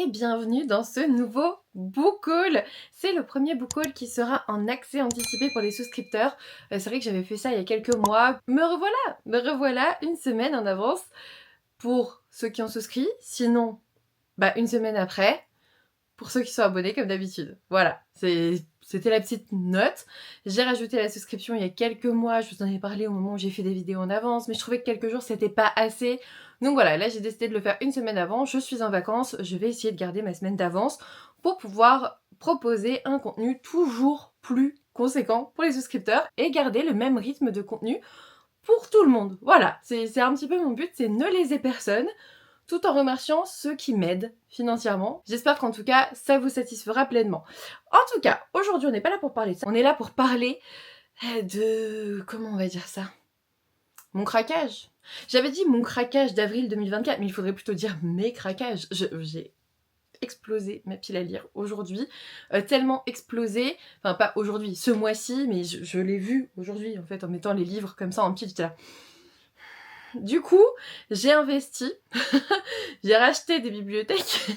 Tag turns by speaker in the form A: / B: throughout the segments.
A: et bienvenue dans ce nouveau book haul. C'est le premier book haul qui sera en accès anticipé pour les souscripteurs. C'est vrai que j'avais fait ça il y a quelques mois. Me revoilà une semaine en avance pour ceux qui ont souscrit. Sinon, une semaine après pour ceux qui sont abonnés comme d'habitude. Voilà, c'était la petite note. J'ai rajouté la souscription il y a quelques mois, je vous en ai parlé au moment où j'ai fait des vidéos en avance, mais je trouvais que quelques jours c'était pas assez. Donc voilà, là j'ai décidé de le faire une semaine avant, je suis en vacances, je vais essayer de garder ma semaine d'avance pour pouvoir proposer un contenu toujours plus conséquent pour les souscripteurs et garder le même rythme de contenu pour tout le monde. Voilà, c'est un petit peu mon but, c'est ne léser personne, tout en remerciant ceux qui m'aident financièrement. J'espère qu'en tout cas, ça vous satisfera pleinement. En tout cas, aujourd'hui, on n'est pas là pour parler de ça. On est là pour parler de... comment on va dire ça ? Mon craquage. J'avais dit mon craquage d'avril 2024, mais il faudrait plutôt dire mes craquages. J'ai explosé ma pile à lire aujourd'hui. Tellement explosé, enfin pas aujourd'hui, ce mois-ci, mais je l'ai vu aujourd'hui, en fait, en mettant les livres comme ça en pile, j'étais là. Du coup, j'ai investi, j'ai racheté des bibliothèques.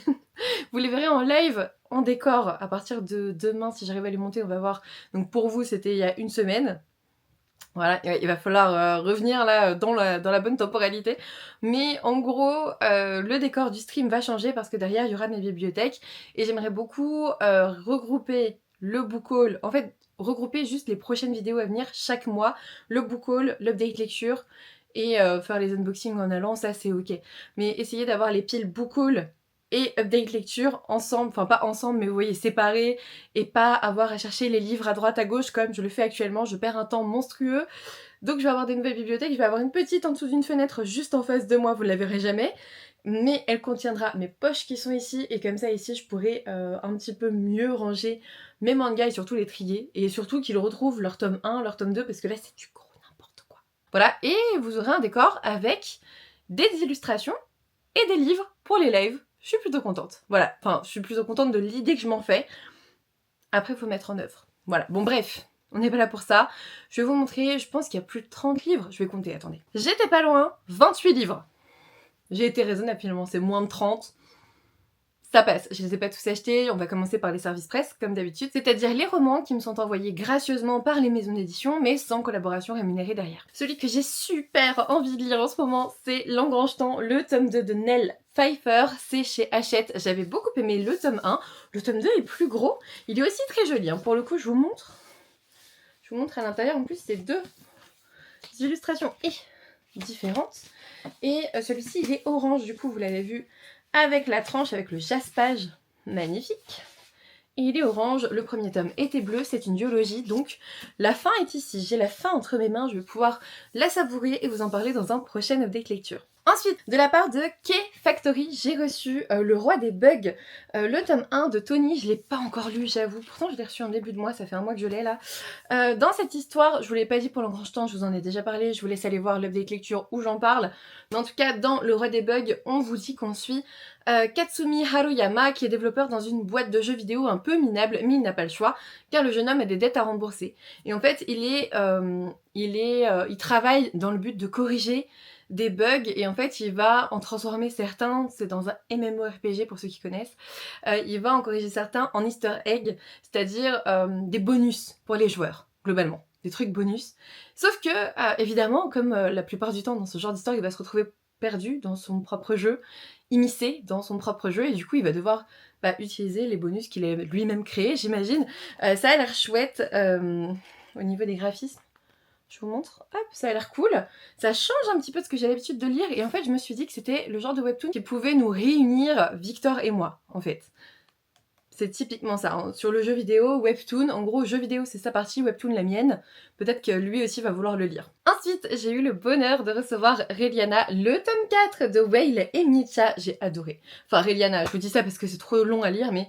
A: Vous les verrez en live, en décor, à partir de demain, si j'arrive à les monter, on va voir. Donc pour vous, c'était il y a une semaine. Voilà, il va falloir revenir là dans la bonne temporalité. Mais en gros, le décor du stream va changer parce que derrière, il y aura mes bibliothèques. Et j'aimerais beaucoup regrouper le book haul, en fait, regrouper juste les prochaines vidéos à venir chaque mois. Le book haul, l'update lecture et faire les unboxings en allant, ça c'est ok. Mais essayer d'avoir les piles book haul et update lecture ensemble, enfin pas ensemble mais vous voyez séparés, et pas avoir à chercher les livres à droite à gauche comme je le fais actuellement, je perds un temps monstrueux. Donc je vais avoir des nouvelles bibliothèques, je vais avoir une petite en dessous d'une fenêtre juste en face de moi, vous la verrez jamais, mais elle contiendra mes poches qui sont ici, et comme ça ici je pourrai un petit peu mieux ranger mes mangas et surtout les trier, et surtout qu'ils retrouvent leur tome 1, leur tome 2, parce que là c'est du gros n'importe quoi. Voilà, et vous aurez un décor avec des illustrations et des livres pour les lives. Je suis plutôt contente. Voilà, enfin, je suis plutôt contente de l'idée que je m'en fais. Après, il faut mettre en œuvre. Voilà, bon bref, on n'est pas là pour ça. Je vais vous montrer, je pense qu'il y a plus de 30 livres. Je vais compter, attendez. J'étais pas loin, 28 livres. J'ai été raisonnable finalement, c'est moins de 30. Ça passe, je les ai pas tous achetés, on va commencer par les services presse, comme d'habitude, c'est-à-dire les romans qui me sont envoyés gracieusement par les maisons d'édition, mais sans collaboration rémunérée derrière. Celui que j'ai super envie de lire en ce moment, c'est L'Engrange-Temps, le tome 2 de Nell Pfeiffer, c'est chez Hachette. J'avais beaucoup aimé le tome 1, le tome 2 est plus gros, il est aussi très joli, hein. Pour le coup je vous montre à l'intérieur, en plus c'est deux illustrations différentes, et celui-ci il est orange, du coup vous l'avez vu, avec la tranche, avec le jaspage magnifique. Et il est orange, le premier tome était bleu, c'est une duologie, donc la fin est ici. J'ai la fin entre mes mains, je vais pouvoir la savourer et vous en parler dans un prochain update lecture. Ensuite, de la part de K-Factory, j'ai reçu Le Roi des Bugs, le tome 1 de Tony. Je l'ai pas encore lu, j'avoue. Pourtant, je l'ai reçu en début de mois, ça fait un mois que je l'ai là. Dans cette histoire, je vous l'ai pas dit pour L'Engrange-Temps, je vous en ai déjà parlé, je vous laisse aller voir l'update lecture où j'en parle. Mais en tout cas, dans Le Roi des Bugs, on vous dit qu'on suit Katsumi Haruyama, qui est développeur dans une boîte de jeux vidéo un peu minable, mais il n'a pas le choix, car le jeune homme a des dettes à rembourser. Et en fait, il travaille dans le but de corriger des bugs, et en fait il va en transformer certains, c'est dans un MMORPG pour ceux qui connaissent, il va en corriger certains en easter egg, c'est-à-dire des bonus pour les joueurs, globalement, des trucs bonus. Sauf que, évidemment, comme la plupart du temps dans ce genre d'histoire, il va se retrouver perdu dans son propre jeu, immiscé dans son propre jeu, et du coup il va devoir utiliser les bonus qu'il a lui-même créés, j'imagine. Ça a l'air chouette au niveau des graphismes. Je vous montre, hop, ça a l'air cool. Ça change un petit peu de ce que j'ai l'habitude de lire, et en fait je me suis dit que c'était le genre de webtoon qui pouvait nous réunir, Victor et moi, en fait. C'est typiquement ça, hein. Sur le jeu vidéo, webtoon, en gros jeu vidéo c'est sa partie, webtoon la mienne. Peut-être que lui aussi va vouloir le lire. Ensuite, j'ai eu le bonheur de recevoir Reliana, le tome 4 de Whale et Micha. J'ai adoré. Enfin, Reliana, je vous dis ça parce que c'est trop long à lire, mais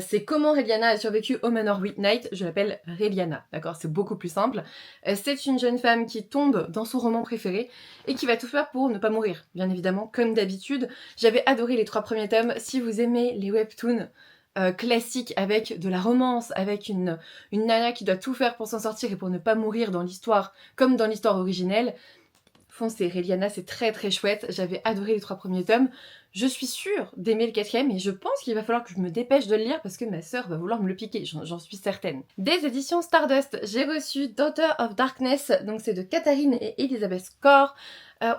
A: c'est comment Reliana a survécu au Manor Weeknight. Je l'appelle Reliana, d'accord? C'est beaucoup plus simple. C'est une jeune femme qui tombe dans son roman préféré et qui va tout faire pour ne pas mourir, bien évidemment, comme d'habitude. J'avais adoré les 3 premiers tomes. Si vous aimez les webtoons classique, avec de la romance, avec une nana qui doit tout faire pour s'en sortir et pour ne pas mourir dans l'histoire, comme dans l'histoire originelle, foncez, Reliana c'est très très chouette, j'avais adoré les 3 premiers tomes, je suis sûre d'aimer le 4e et je pense qu'il va falloir que je me dépêche de le lire parce que ma sœur va vouloir me le piquer, j'en suis certaine. Des éditions Stardust, j'ai reçu Daughter of Darkness, donc c'est de Katharine et Elizabeth Corr.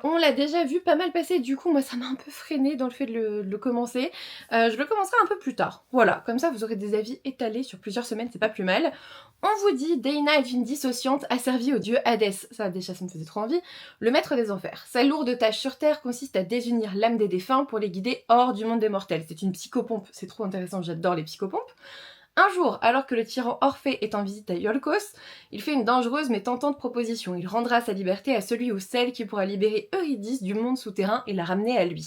A: On l'a déjà vu pas mal passer, du coup moi ça m'a un peu freinée dans le fait de le commencer. Je le commencerai un peu plus tard, voilà, comme ça vous aurez des avis étalés sur plusieurs semaines, c'est pas plus mal. On vous dit, Dana est une dissociante asservie au dieu Hadès, ça déjà ça me faisait trop envie, le maître des enfers. Sa lourde tâche sur Terre consiste à désunir l'âme des défunts pour les guider hors du monde des mortels. C'est une psychopompe, c'est trop intéressant, j'adore les psychopompes. Un jour, alors que le tyran Orphée est en visite à Iolcos, il fait une dangereuse mais tentante proposition. Il rendra sa liberté à celui ou celle qui pourra libérer Eurydice du monde souterrain et la ramener à lui.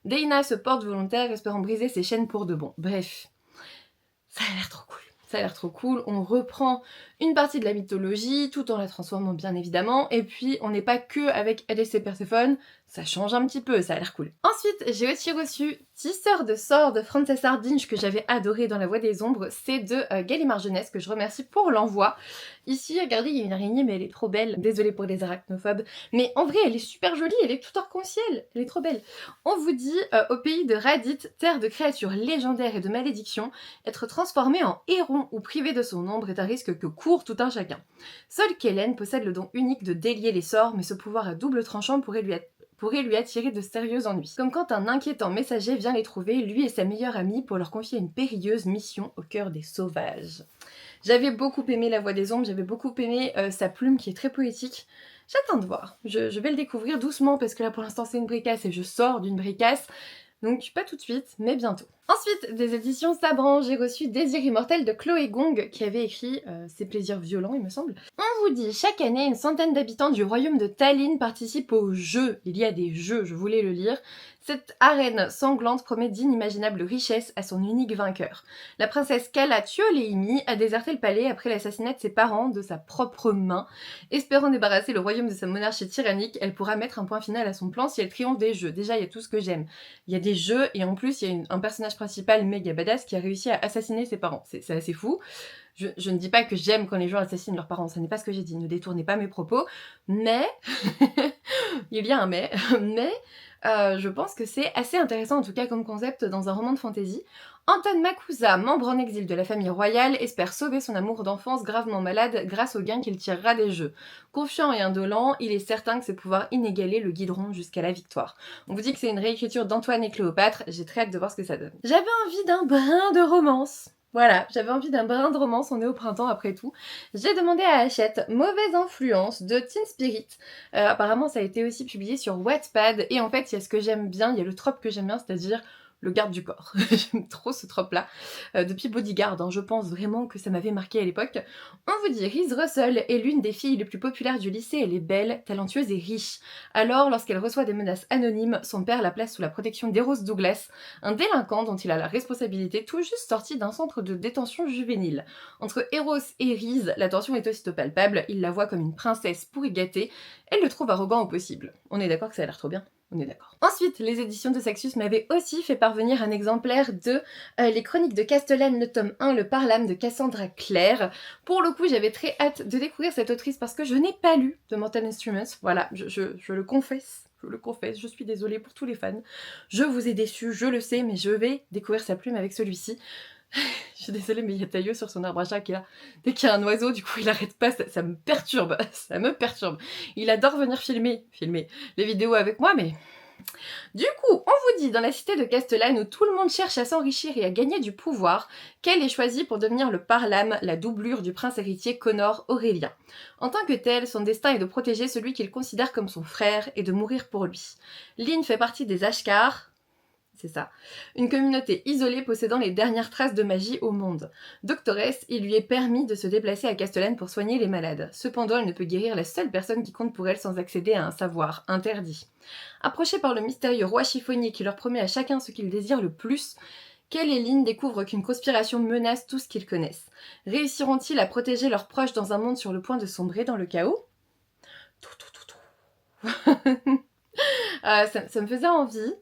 A: Dana se porte volontaire, espérant briser ses chaînes pour de bon. Bref, ça a l'air trop cool. Ça a l'air trop cool, on reprend une partie de la mythologie, tout en la transformant bien évidemment, et puis on n'est pas que avec Hadès et Perséphone, ça change un petit peu, ça a l'air cool. Ensuite, j'ai aussi reçu Tisseur de sorts de Frances Hardinge que j'avais adoré dans La Voix des Ombres, c'est de Gallimard Jeunesse que je remercie pour l'envoi. Ici, regardez, il y a une araignée mais elle est trop belle, désolée pour les arachnophobes, mais en vrai elle est super jolie, elle est tout arc-en-ciel, elle est trop belle. On vous dit, au pays de Radith, terre de créatures légendaires et de malédictions, être transformé en héron ou privé de son ombre est un risque que court tout un chacun. Seule Kellen possède le don unique de délier les sorts, mais ce pouvoir à double tranchant pourrait lui attirer de sérieux ennuis. Comme quand un inquiétant messager vient les trouver, lui et sa meilleure amie, pour leur confier une périlleuse mission au cœur des sauvages. J'avais beaucoup aimé La Voix des Ombres, j'avais beaucoup aimé sa plume qui est très poétique. J'attends de voir, je vais le découvrir doucement parce que là pour l'instant c'est une bricasse et je sors d'une bricasse. Donc pas tout de suite, mais bientôt. Ensuite, des éditions Sabran, j'ai reçu Désir immortel de Chloé Gong, qui avait écrit Ses plaisirs violents, il me semble. On vous dit, chaque année, une centaine d'habitants du royaume de Tallinn participent aux jeux. Il y a des jeux, je voulais le lire. Cette arène sanglante promet d'inimaginables richesses à son unique vainqueur. La princesse Kala Tuoleimi a déserté le palais après l'assassinat de ses parents de sa propre main. Espérant débarrasser le royaume de sa monarchie tyrannique, elle pourra mettre un point final à son plan si elle triomphe des jeux. Déjà, il y a tout ce que j'aime. Il y a des jeux et en plus, il y a un personnage principal méga badass qui a réussi à assassiner ses parents. C'est assez fou. Je ne dis pas que j'aime quand les gens assassinent leurs parents, ça n'est pas ce que j'ai dit, ne détournez pas mes propos, mais, il y a un mais, je pense que c'est assez intéressant en tout cas comme concept dans un roman de fantasy. Anton Makusa, membre en exil de la famille royale, espère sauver son amour d'enfance gravement malade grâce au gain qu'il tirera des jeux. Confiant et indolent, il est certain que ses pouvoirs inégalés le guideront jusqu'à la victoire. On vous dit que c'est une réécriture d'Antoine et Cléopâtre, j'ai très hâte de voir ce que ça donne. J'avais envie d'un brin de romance. Voilà, j'avais envie d'un brin de romance, on est au printemps après tout. J'ai demandé à Hachette Mauvaise influence de Teen Spirit. Apparemment ça a été aussi publié sur Wattpad, et en fait il y a ce que j'aime bien, il y a le trope que j'aime bien, c'est-à-dire le garde du corps. J'aime trop ce trope-là. Depuis Bodyguard, hein, je pense vraiment que ça m'avait marqué à l'époque. On vous dit, Reese Russell est l'une des filles les plus populaires du lycée. Elle est belle, talentueuse et riche. Alors, lorsqu'elle reçoit des menaces anonymes, son père la place sous la protection d'Eros Douglas, un délinquant dont il a la responsabilité tout juste sorti d'un centre de détention juvénile. Entre Eros et Reese, la tension est aussitôt palpable. Il la voit comme une princesse pourri gâtée. Elle le trouve arrogant au possible. On est d'accord que ça a l'air trop bien? On est d'accord. Ensuite, les éditions de Saxus m'avaient aussi fait parvenir un exemplaire de Les Chroniques de Castellane, le tome 1, le Parlam de Cassandra Clare. Pour le coup, j'avais très hâte de découvrir cette autrice parce que je n'ai pas lu de Mortal Instruments. Voilà, je le confesse. Je le confesse, je suis désolée pour tous les fans. Je vous ai déçus, je le sais, mais je vais découvrir sa plume avec celui-ci. Je suis désolée, mais il y a Taillot sur son arbre à chat qui est là. Dès qu'il y a un oiseau, du coup, il arrête pas, ça me perturbe. Ça me perturbe. Il adore venir filmer les vidéos avec moi, mais... Du coup, on vous dit, dans la cité de Castellane où tout le monde cherche à s'enrichir et à gagner du pouvoir, qu'elle est choisie pour devenir le Parlam, la doublure du prince héritier Connor Aurélien. En tant que tel, son destin est de protéger celui qu'il considère comme son frère et de mourir pour lui. Lynn fait partie des Ashkar, c'est ça, une communauté isolée possédant les dernières traces de magie au monde. Doctoresse, il lui est permis de se déplacer à Castellane pour soigner les malades. Cependant, elle ne peut guérir la seule personne qui compte pour elle sans accéder à un savoir interdit. Approchés par le mystérieux roi chiffonnier qui leur promet à chacun ce qu'ils désirent le plus, Kel et Lynn découvrent qu'une conspiration menace tout ce qu'ils connaissent. Réussiront-ils à protéger leurs proches dans un monde sur le point de sombrer dans le chaos? Ça me faisait envie.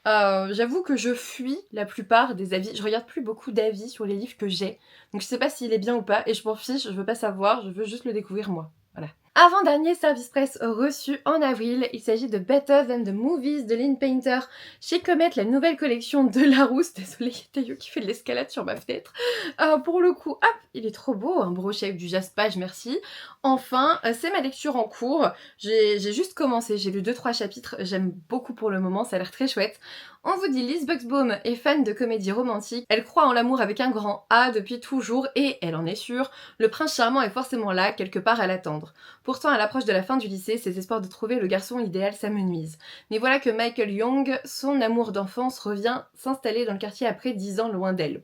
A: J'avoue que je fuis la plupart des avis. Je regarde plus beaucoup d'avis sur les livres que j'ai. Donc je sais pas s'il est bien ou pas, et je m'en fiche, je veux pas savoir, je veux juste le découvrir moi. Voilà. Avant-dernier service presse reçu en avril, il s'agit de Better Than the Movies de Lynn Painter chez Comet, la nouvelle collection de Larousse. Désolée, il y a Théo qui fait de l'escalade sur ma fenêtre. Pour le coup, hop, il est trop beau, un brochet avec du jaspage, merci. Enfin, c'est ma lecture en cours. J'ai juste commencé, j'ai lu 2-3 chapitres, j'aime beaucoup pour le moment, ça a l'air très chouette. On vous dit, Lise Buxbaum est fan de comédie romantique, elle croit en l'amour avec un grand A depuis toujours et elle en est sûre, le prince charmant est forcément là, quelque part à l'attendre. Pourtant, à l'approche de la fin du lycée, ses espoirs de trouver le garçon idéal s'amenuisent. Mais voilà que Michael Young, son amour d'enfance, revient s'installer dans le quartier après 10 ans loin d'elle.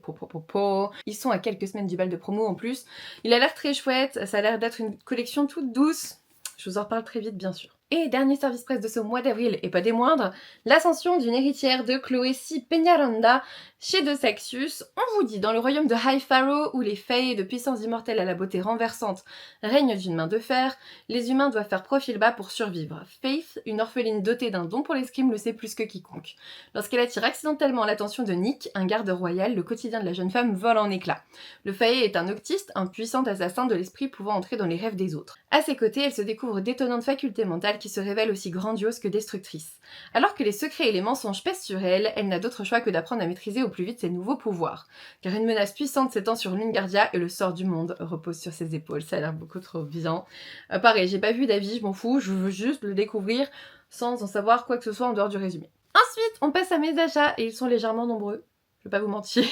A: Ils sont à quelques semaines du bal de promo en plus. Il a l'air très chouette, ça a l'air d'être une collection toute douce. Je vous en reparle très vite, bien sûr. Et dernier service presse de ce mois d'avril, et pas des moindres, l'ascension d'une héritière de Chloé C. Peñaranda chez De Saxius. On vous dit, dans le royaume de High Pharaoh, où les fées de puissance immortelle à la beauté renversante règnent d'une main de fer, les humains doivent faire profil bas pour survivre. Faith, une orpheline dotée d'un don pour l'escrime, le sait plus que quiconque. Lorsqu'elle attire accidentellement l'attention de Nick, un garde royal, le quotidien de la jeune femme vole en éclats. Le faillet est un octiste, un puissant assassin de l'esprit pouvant entrer dans les rêves des autres. À ses côtés, elle se découvre d'étonnantes facultés mentales qui se révèlent aussi grandioses que destructrices. Alors que les secrets et les mensonges pèsent sur elle, elle n'a d'autre choix que d'apprendre à maîtriser au plus vite ses nouveaux pouvoirs. Car une menace puissante s'étend sur Lungardia et le sort du monde repose sur ses épaules. Ça a l'air beaucoup trop bien. Pareil, j'ai pas vu d'avis, je m'en fous, je veux juste le découvrir sans en savoir quoi que ce soit en dehors du résumé. Ensuite, on passe à mes achats et ils sont légèrement nombreux. Je vais pas vous mentir.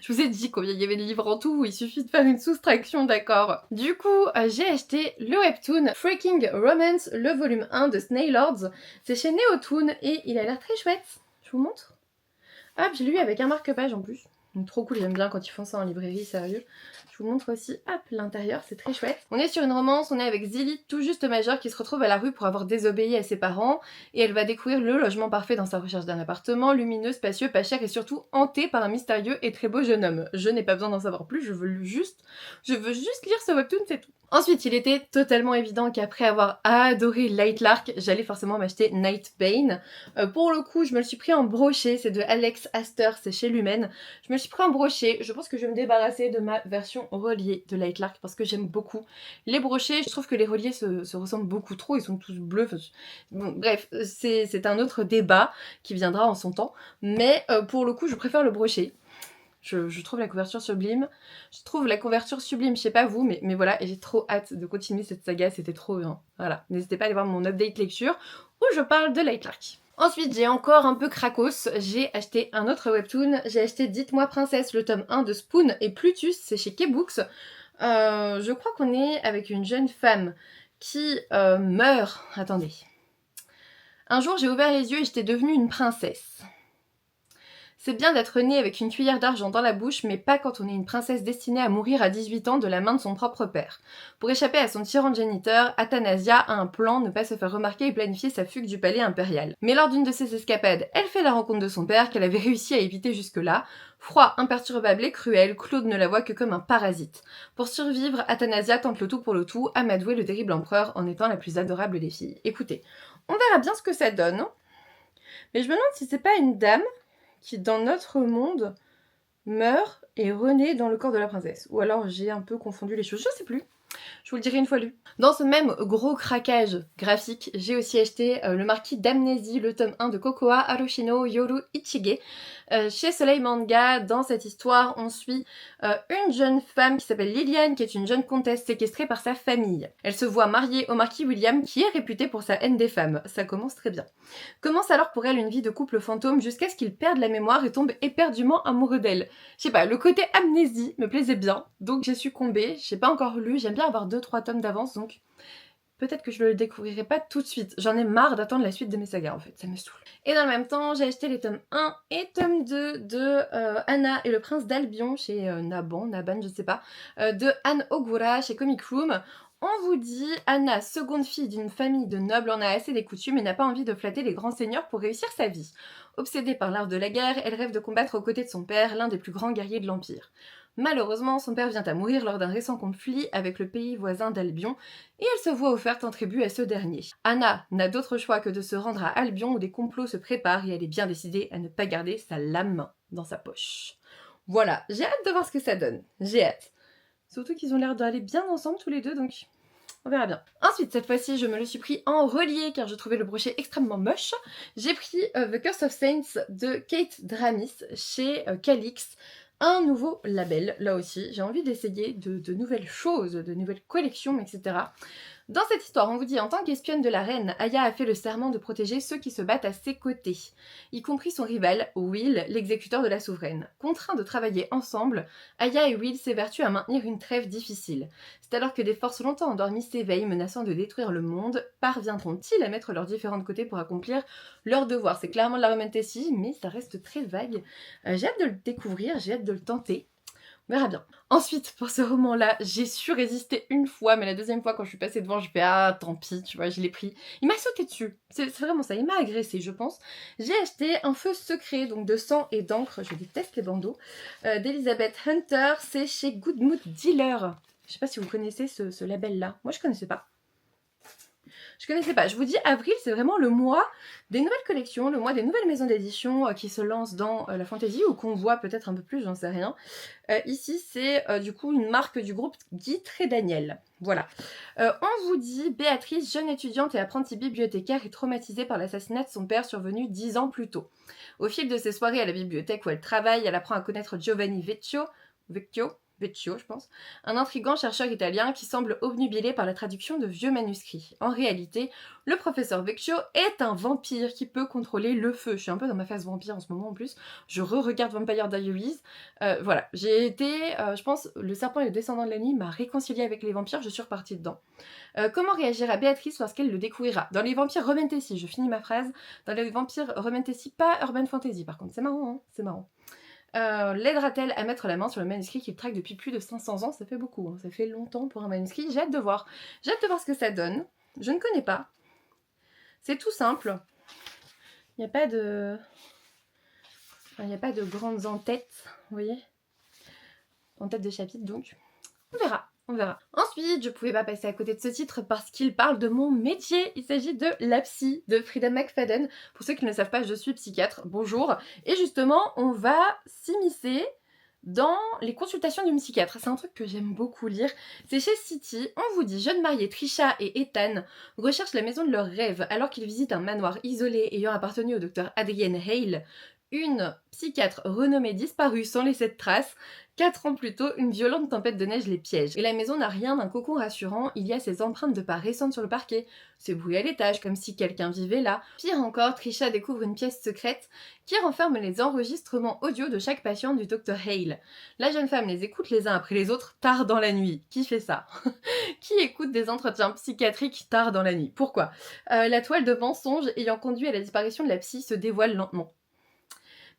A: Je vous ai dit combien il y avait de livres en tout, il suffit de faire une soustraction, d'accord. Du coup, j'ai acheté le webtoon Freaking Romance, le volume 1 de Snailords. C'est chez Neotoon et il a l'air très chouette. Je vous montre. Hop, j'ai lu avec un marque-page en plus. Donc, trop cool, j'aime bien quand ils font ça en librairie, sérieux. Je vous montre aussi, hop, l'intérieur, c'est très chouette. On est sur une romance, on est avec Zilly, tout juste majeure, qui se retrouve à la rue pour avoir désobéi à ses parents, et elle va découvrir le logement parfait dans sa recherche d'un appartement, lumineux, spacieux, pas cher, et surtout hanté par un mystérieux et très beau jeune homme. Je n'ai pas besoin d'en savoir plus, je veux juste lire ce webtoon, c'est tout. Ensuite, il était totalement évident qu'après avoir adoré Lightlark, j'allais forcément m'acheter Nightbane. Pour le coup, je me le suis pris en brochet, c'est de Alex Astor, c'est chez Lumen. Je me le suis pris en brochet, je pense que je vais me débarrasser de ma version reliée de Lightlark parce que j'aime beaucoup les brochets. Je trouve que les reliés se ressemblent beaucoup trop, ils sont tous bleus. Bon, bref, c'est un autre débat qui viendra en son temps, mais pour le coup, je préfère le brochet. Je trouve la couverture sublime. Je sais pas vous, mais voilà, et j'ai trop hâte de continuer cette saga, c'était trop bien. Voilà, n'hésitez pas à aller voir mon update lecture où je parle de Lightlark. Ensuite, j'ai encore un peu cracos, j'ai acheté un autre webtoon, j'ai acheté Dites-moi Princesse, le tome 1 de Spoon et Plutus, c'est chez K-Books. Je crois qu'on est avec une jeune femme qui meurt... Attendez. Un jour, j'ai ouvert les yeux et j'étais devenue une princesse. C'est bien d'être née avec une cuillère d'argent dans la bouche, mais pas quand on est une princesse destinée à mourir à 18 ans de la main de son propre père. Pour échapper à son tyran géniteur, Athanasia a un plan, ne pas se faire remarquer et planifier sa fugue du palais impérial. Mais lors d'une de ses escapades, elle fait la rencontre de son père, qu'elle avait réussi à éviter jusque-là. Froid, imperturbable et cruel, Claude ne la voit que comme un parasite. Pour survivre, Athanasia tente le tout pour le tout, amadouer le terrible empereur en étant la plus adorable des filles. Écoutez, on verra bien ce que ça donne, mais je me demande si c'est pas une dame qui, dans notre monde, meurt et renaît dans le corps de la princesse. Ou alors j'ai un peu confondu les choses, je sais plus. Je vous le dirai une fois lu. Dans ce même gros craquage graphique, j'ai aussi acheté le Marquis d'Amnésie, le tome 1 de Kokoa Harushino Yoru Ichige. Chez Soleil Manga, dans cette histoire, on suit une jeune femme qui s'appelle Liliane, qui est une jeune comtesse séquestrée par sa famille. Elle se voit mariée au Marquis William, qui est réputé pour sa haine des femmes. Ça commence très bien. Commence alors pour elle une vie de couple fantôme jusqu'à ce qu'il perde la mémoire et tombe éperdument amoureux d'elle. Je sais pas, le côté amnésie me plaisait bien, donc j'ai succombé. J'ai pas encore lu, j'aime bien avoir 2-3 tomes d'avance, donc peut-être que je le découvrirai pas tout de suite. J'en ai marre d'attendre la suite de mes sagas en fait, ça me saoule. Et dans le même temps, j'ai acheté les tomes 1 et tome 2 de Anna et le prince d'Albion chez Naban, je sais pas, de Anne Ogura chez Comic Room. On vous dit, Anna, seconde fille d'une famille de nobles, en a assez des coutumes et n'a pas envie de flatter les grands seigneurs pour réussir sa vie. Obsédée par l'art de la guerre, elle rêve de combattre aux côtés de son père, l'un des plus grands guerriers de l'Empire. Malheureusement, son père vient à mourir lors d'un récent conflit avec le pays voisin d'Albion, et elle se voit offerte en tribut à ce dernier. Anna n'a d'autre choix que de se rendre à Albion où des complots se préparent et elle est bien décidée à ne pas garder sa lame dans sa poche. Voilà, j'ai hâte de voir ce que ça donne. J'ai hâte. Surtout qu'ils ont l'air d'aller bien ensemble tous les deux, donc On verra bien. Ensuite, cette fois-ci, je me le suis pris en relié car je trouvais le brochet extrêmement moche. J'ai pris The Curse of Saints de Kate Dramis chez Calix. Un nouveau label, là aussi. J'ai envie d'essayer de nouvelles choses, de nouvelles collections, etc. Dans cette histoire, on vous dit, en tant qu'espionne de la reine, Aya a fait le serment de protéger ceux qui se battent à ses côtés, y compris son rival, Will, l'exécuteur de la souveraine. Contraints de travailler ensemble, Aya et Will s'évertuent à maintenir une trêve difficile. C'est alors que des forces longtemps endormies s'éveillent, menaçant de détruire le monde. Parviendront-ils à mettre leurs différents côtés pour accomplir leurs devoirs? C'est clairement de la romantasy, mais ça reste très vague. J'ai hâte de le découvrir, j'ai hâte de le tenter. On verra bien. Ensuite, pour ce roman-là, j'ai su résister une fois, mais la deuxième fois, quand je suis passée devant, je fais ah, tant pis, tu vois, je l'ai pris. Il m'a sauté dessus. C'est vraiment ça, il m'a agressé, je pense. J'ai acheté Un feu secret, donc de sang et d'encre, je déteste les bandeaux, d'Elizabeth Hunter, c'est chez Good Mood Dealer. Je sais pas si vous connaissez ce label-là. Moi, je connaissais pas. Je connaissais pas. Je vous dis, avril, c'est vraiment le mois des nouvelles collections, le mois des nouvelles maisons d'édition qui se lancent dans la fantasy ou qu'on voit peut-être un peu plus, j'en sais rien. Ici, c'est du coup une marque du groupe Guy Daniel. Voilà. On vous dit, Béatrice, jeune étudiante et apprentie bibliothécaire, est traumatisée par l'assassinat de son père survenu 10 ans plus tôt. Au fil de ses soirées à la bibliothèque où elle travaille, elle apprend à connaître Giovanni Vecchio, je pense, un intrigant chercheur italien qui semble obnubilé par la traduction de vieux manuscrits. En réalité, le professeur Vecchio est un vampire qui peut contrôler le feu. Je suis un peu dans ma phase vampire en ce moment en plus. Je re-regarde Vampire Diaries. Voilà, j'ai été, je pense, Le Serpent et le Descendant de la Nuit m'a réconcilié avec les vampires, je suis repartie dedans. Comment réagira Béatrice lorsqu'elle le découvrira? Dans les vampires romantasy, je finis ma phrase, dans les vampires romantasy, pas urban fantasy par contre, c'est marrant, hein, c'est marrant. L'aidera-t-elle à mettre la main sur le manuscrit qu'il traque depuis plus de 500 ans? Ça fait beaucoup, hein. Ça fait longtemps pour un manuscrit. J'ai hâte de voir. J'ai hâte de voir ce que ça donne. Je ne connais pas. C'est tout simple. Il n'y a pas de... Il n'y a pas de grandes en-têtes, vous voyez? En-tête de chapitre, donc. On verra. On verra. Ensuite, je pouvais pas passer à côté de ce titre parce qu'il parle de mon métier. Il s'agit de La Psy de Frida McFadden. Pour ceux qui ne le savent pas, je suis psychiatre. Bonjour. Et justement, on va s'immiscer dans les consultations d'une psychiatre. C'est un truc que j'aime beaucoup lire. C'est chez City. On vous dit, jeunes mariés Trisha et Ethan recherchent la maison de leurs rêves alors qu'ils visitent un manoir isolé ayant appartenu au docteur Adrienne Hale. Une psychiatre renommée disparue sans laisser de traces. 4 ans plus tôt, une violente tempête de neige les piège. Et la maison n'a rien d'un cocon rassurant, il y a ces empreintes de pas récentes sur le parquet, ces bruits à l'étage, comme si quelqu'un vivait là. Pire encore, Trisha découvre une pièce secrète qui renferme les enregistrements audio de chaque patient du Dr Hale. La jeune femme les écoute les uns après les autres tard dans la nuit. Qui fait ça? Qui écoute des entretiens psychiatriques tard dans la nuit? Pourquoi? La toile de mensonges ayant conduit à la disparition de la psy se dévoile lentement.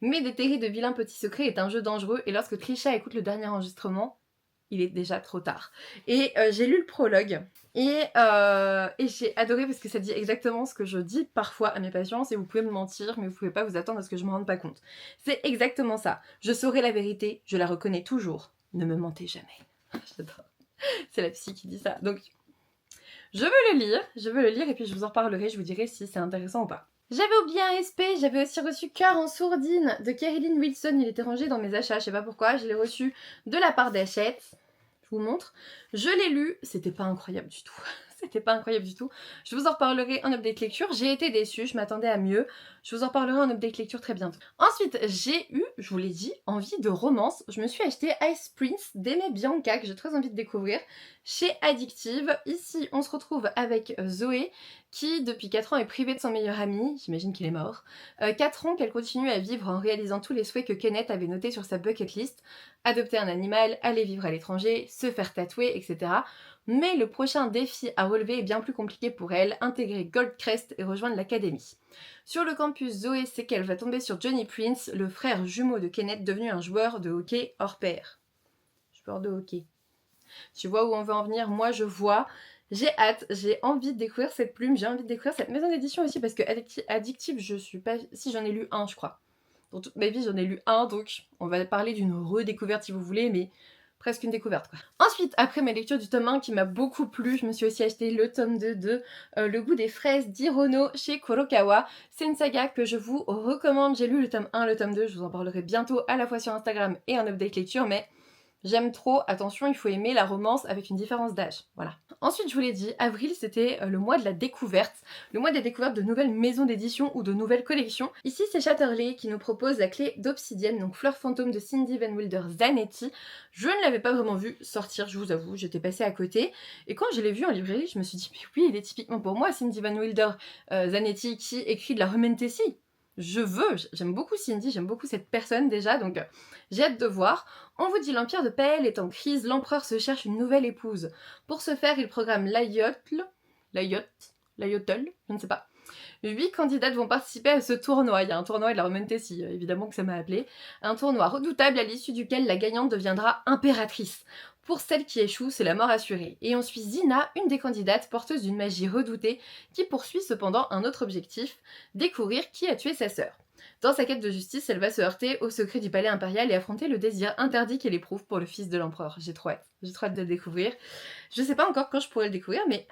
A: Mais déterrer de vilains petits secrets est un jeu dangereux et lorsque Trisha écoute le dernier enregistrement, il est déjà trop tard. Et j'ai lu le prologue et j'ai adoré parce que ça dit exactement ce que je dis parfois à mes patients, et vous pouvez me mentir mais vous pouvez pas vous attendre à ce que je me rende pas compte. C'est exactement ça. Je saurai la vérité, je la reconnais toujours. Ne me mentez jamais. J'adore. C'est la psy qui dit ça. Donc, je veux le lire et puis je vous en reparlerai, je vous dirai si c'est intéressant ou pas. J'avais oublié un SP, j'avais aussi reçu Cœur en sourdine de Kerry-Lynn Wilson, il était rangé dans mes achats, je sais pas pourquoi, je l'ai reçu de la part d'Hachette, je vous montre. Je l'ai lu, c'était pas incroyable du tout. C'était pas incroyable du tout. Je vous en reparlerai en update lecture. J'ai été déçue, je m'attendais à mieux. Je vous en reparlerai en update lecture très bientôt. Ensuite, j'ai eu, je vous l'ai dit, envie de romance. Je me suis acheté Ice Prince d'Aimé Bianca, que j'ai très envie de découvrir, chez Addictive. Ici, on se retrouve avec Zoé, qui depuis 4 ans est privée de son meilleur ami. J'imagine qu'il est mort. 4 ans qu'elle continue à vivre en réalisant tous les souhaits que Kenneth avait notés sur sa bucket list. Adopter un animal, aller vivre à l'étranger, se faire tatouer, etc. Mais le prochain défi à relever est bien plus compliqué pour elle, intégrer Goldcrest et rejoindre l'académie. Sur le campus, Zoé sait qu'elle va tomber sur Johnny Prince, le frère jumeau de Kenneth devenu un joueur de hockey hors pair. Joueur de hockey. Tu vois où on veut en venir? Moi je vois. J'ai hâte, j'ai envie de découvrir cette plume, j'ai envie de découvrir cette maison d'édition aussi parce que Addictive, je suis pas... Si j'en ai lu un je crois. Dans toute ma vie j'en ai lu un, donc on va parler d'une redécouverte si vous voulez, mais... presque une découverte quoi. Ensuite, après ma lecture du tome 1 qui m'a beaucoup plu, je me suis aussi acheté le tome 2 de Le goût des fraises d'Hirono chez Kurokawa. C'est une saga que je vous recommande. J'ai lu le tome 1, le tome 2, je vous en parlerai bientôt à la fois sur Instagram et en update lecture, mais J'aime trop, attention, il faut aimer la romance avec une différence d'âge, voilà. Ensuite, je vous l'ai dit, avril, c'était le mois de la découverte, le mois des découvertes de nouvelles maisons d'édition ou de nouvelles collections. Ici, c'est Chatterley qui nous propose la clé d'Obsidienne, donc Fleur fantôme de Cindy Van Wilder Zanetti. Je ne l'avais pas vraiment vu sortir, je vous avoue, j'étais passée à côté. Et quand je l'ai vu en librairie, je me suis dit, mais oui, il est typiquement pour moi, Cindy Van Wilder Zanetti, qui écrit de la romantasy. Je veux, j'aime beaucoup Cindy, j'aime beaucoup cette personne déjà, donc j'ai hâte de voir. On vous dit l'Empire de Paël est en crise, l'empereur se cherche une nouvelle épouse. Pour ce faire, il programme l'Ayotl, je ne sais pas. 8 candidates vont participer à ce tournoi. Il y a un tournoi de la romantasy, évidemment que ça m'a appelé. Un tournoi redoutable à l'issue duquel la gagnante deviendra impératrice. Pour celle qui échoue, c'est la mort assurée. Et on suit Zina, une des candidates porteuse d'une magie redoutée, qui poursuit cependant un autre objectif, découvrir qui a tué sa sœur. Dans sa quête de justice, elle va se heurter au secret du palais impérial et affronter le désir interdit qu'elle éprouve pour le fils de l'empereur. J'ai trop hâte de le découvrir. Je sais pas encore quand je pourrai le découvrir, mais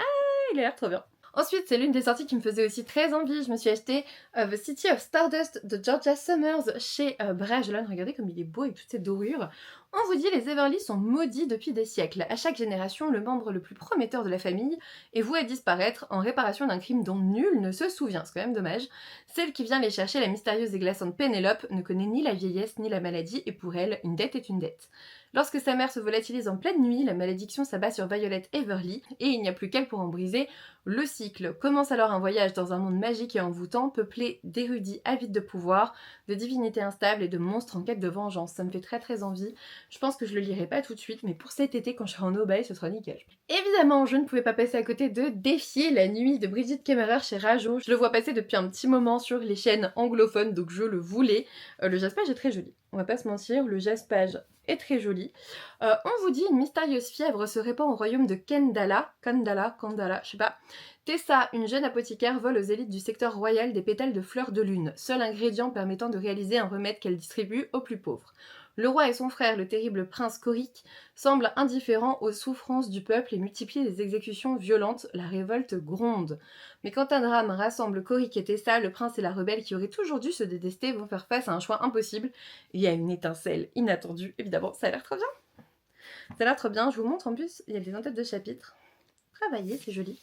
A: il a l'air trop bien. Ensuite, c'est l'une des sorties qui me faisait aussi très envie. Je me suis acheté The City of Stardust de Georgia Summers chez Bragelonne. Regardez comme il est beau avec toutes ces dorures. On vous dit, les Everly sont maudits depuis des siècles. À chaque génération, le membre le plus prometteur de la famille est voué à disparaître en réparation d'un crime dont nul ne se souvient. C'est quand même dommage. Celle qui vient les chercher, la mystérieuse et glaçante Pénélope, ne connaît ni la vieillesse ni la maladie et pour elle, une dette est une dette. Lorsque sa mère se volatilise en pleine nuit, la malédiction s'abat sur Violet Everly et il n'y a plus qu'elle pour en briser le cycle. Commence alors un voyage dans un monde magique et envoûtant, peuplé d'érudits avides de pouvoir, de divinités instables et de monstres en quête de vengeance. Ça me fait très très envie. Je pense que je le lirai pas tout de suite, mais pour cet été, quand je serai en Aubade, ce sera nickel. Évidemment, je ne pouvais pas passer à côté de Défier la nuit de Brigitte Kemmerer chez Rajo. Je le vois passer depuis un petit moment sur les chaînes anglophones, donc je le voulais. Le jaspage est très joli. On va pas se mentir, le jaspage est très joli. On vous dit, une mystérieuse fièvre se répand au royaume de Kandala, je sais pas. Tessa, une jeune apothicaire, vole aux élites du secteur royal des pétales de fleurs de lune, seul ingrédient permettant de réaliser un remède qu'elle distribue aux plus pauvres. Le roi et son frère, le terrible prince Coric, semblent indifférents aux souffrances du peuple et multiplient les exécutions violentes, la révolte gronde. Mais quand un drame rassemble Coric et Tessa, le prince et la rebelle qui auraient toujours dû se détester vont faire face à un choix impossible. Il y a une étincelle inattendue, évidemment, ça a l'air trop bien. Ça a l'air trop bien, je vous montre en plus, il y a des en-têtes de chapitres. Travaillé, c'est joli.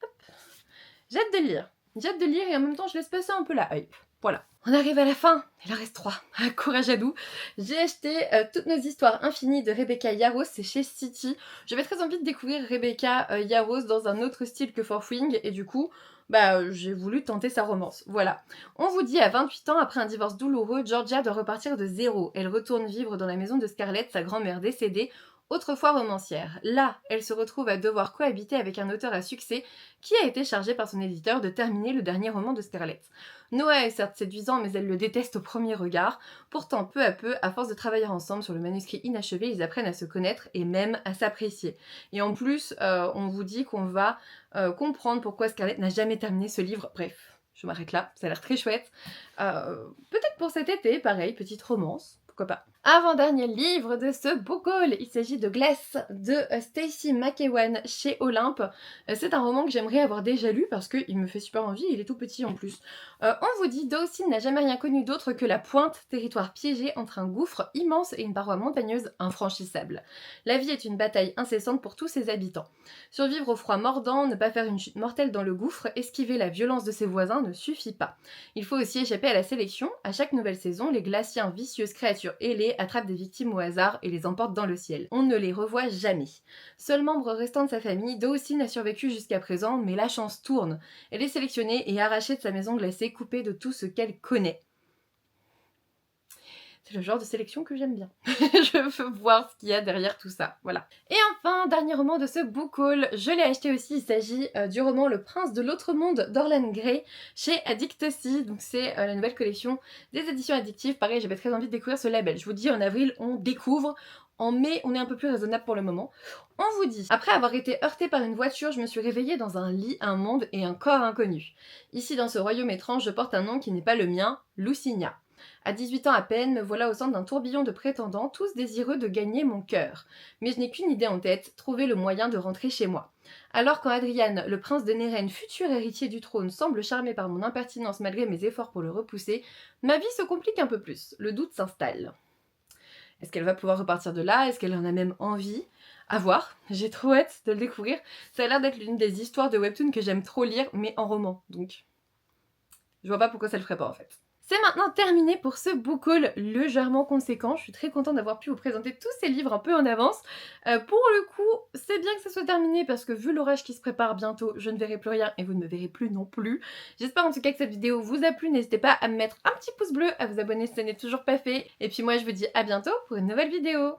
A: Hop. J'ai hâte de lire. J'ai hâte de lire et en même temps je laisse passer un peu la hype. Voilà. On arrive à la fin, il en reste 3. Courage à nous. J'ai acheté Toutes nos histoires infinies de Rebecca Yarros, c'est chez City. J'avais très envie de découvrir Rebecca Yarros dans un autre style que Forthwing et du coup, j'ai voulu tenter sa romance. Voilà. On vous dit, à 28 ans, après un divorce douloureux, Georgia doit repartir de zéro. Elle retourne vivre dans la maison de Scarlett, sa grand-mère décédée, autrefois romancière. Là, elle se retrouve à devoir cohabiter avec un auteur à succès qui a été chargé par son éditeur de terminer le dernier roman de Scarlett. Noah est certes séduisant, mais elle le déteste au premier regard. Pourtant, peu à peu, à force de travailler ensemble sur le manuscrit inachevé, ils apprennent à se connaître et même à s'apprécier. Et en plus, on vous dit qu'on va comprendre pourquoi Scarlett n'a jamais terminé ce livre. Bref, je m'arrête là, ça a l'air très chouette. Peut-être pour cet été, pareil, petite romance. Pourquoi pas. Avant-dernier livre de ce book haul, il s'agit de Glass de Stacey McEwan chez Olympe. C'est un roman que j'aimerais avoir déjà lu parce qu'il me fait super envie, il est tout petit en plus. On vous dit, Dawson n'a jamais rien connu d'autre que la pointe, territoire piégé entre un gouffre immense et une paroi montagneuse infranchissable. La vie est une bataille incessante pour tous ses habitants. Survivre au froid mordant, ne pas faire une chute mortelle dans le gouffre, esquiver la violence de ses voisins ne suffit pas. Il faut aussi échapper à la sélection. À chaque nouvelle saison, les glaciens, vicieuses créatures ailées, attrape des victimes au hasard et les emporte dans le ciel. On ne les revoit jamais. Seul membre restant de sa famille, Dawson a survécu jusqu'à présent, mais la chance tourne. Elle est sélectionnée et arrachée de sa maison glacée, coupée de tout ce qu'elle connaît. C'est le genre de sélection que j'aime bien. Je veux voir ce qu'il y a derrière tout ça, voilà. Et enfin, dernier roman de ce book haul, je l'ai acheté aussi, il s'agit du roman Le Prince de l'autre monde d'Orlan Grey chez Addictocy, donc c'est la nouvelle collection des éditions addictives. Pareil, j'avais très envie de découvrir ce label. Je vous dis, en avril, on découvre. En mai, on est un peu plus raisonnable pour le moment. On vous dit, après avoir été heurtée par une voiture, je me suis réveillée dans un lit, un monde et un corps inconnus. Ici, dans ce royaume étrange, je porte un nom qui n'est pas le mien, Lucinia. À 18 ans à peine, me voilà au centre d'un tourbillon de prétendants, tous désireux de gagner mon cœur. Mais je n'ai qu'une idée en tête, trouver le moyen de rentrer chez moi. Alors quand Adrian, le prince de Nérène, futur héritier du trône, semble charmé par mon impertinence malgré mes efforts pour le repousser, ma vie se complique un peu plus, le doute s'installe. Est-ce qu'elle va pouvoir repartir de là? Est-ce qu'elle en a même envie? À voir, j'ai trop hâte de le découvrir. Ça a l'air d'être l'une des histoires de webtoon que j'aime trop lire, mais en roman, donc je vois pas pourquoi ça le ferait pas en fait. C'est maintenant terminé pour ce book haul légèrement conséquent. Je suis très contente d'avoir pu vous présenter tous ces livres un peu en avance. Pour le coup, c'est bien que ça soit terminé parce que vu l'orage qui se prépare bientôt, je ne verrai plus rien et vous ne me verrez plus non plus. J'espère en tout cas que cette vidéo vous a plu. N'hésitez pas à me mettre un petit pouce bleu, à vous abonner si ce n'est toujours pas fait. Et puis moi, je vous dis à bientôt pour une nouvelle vidéo.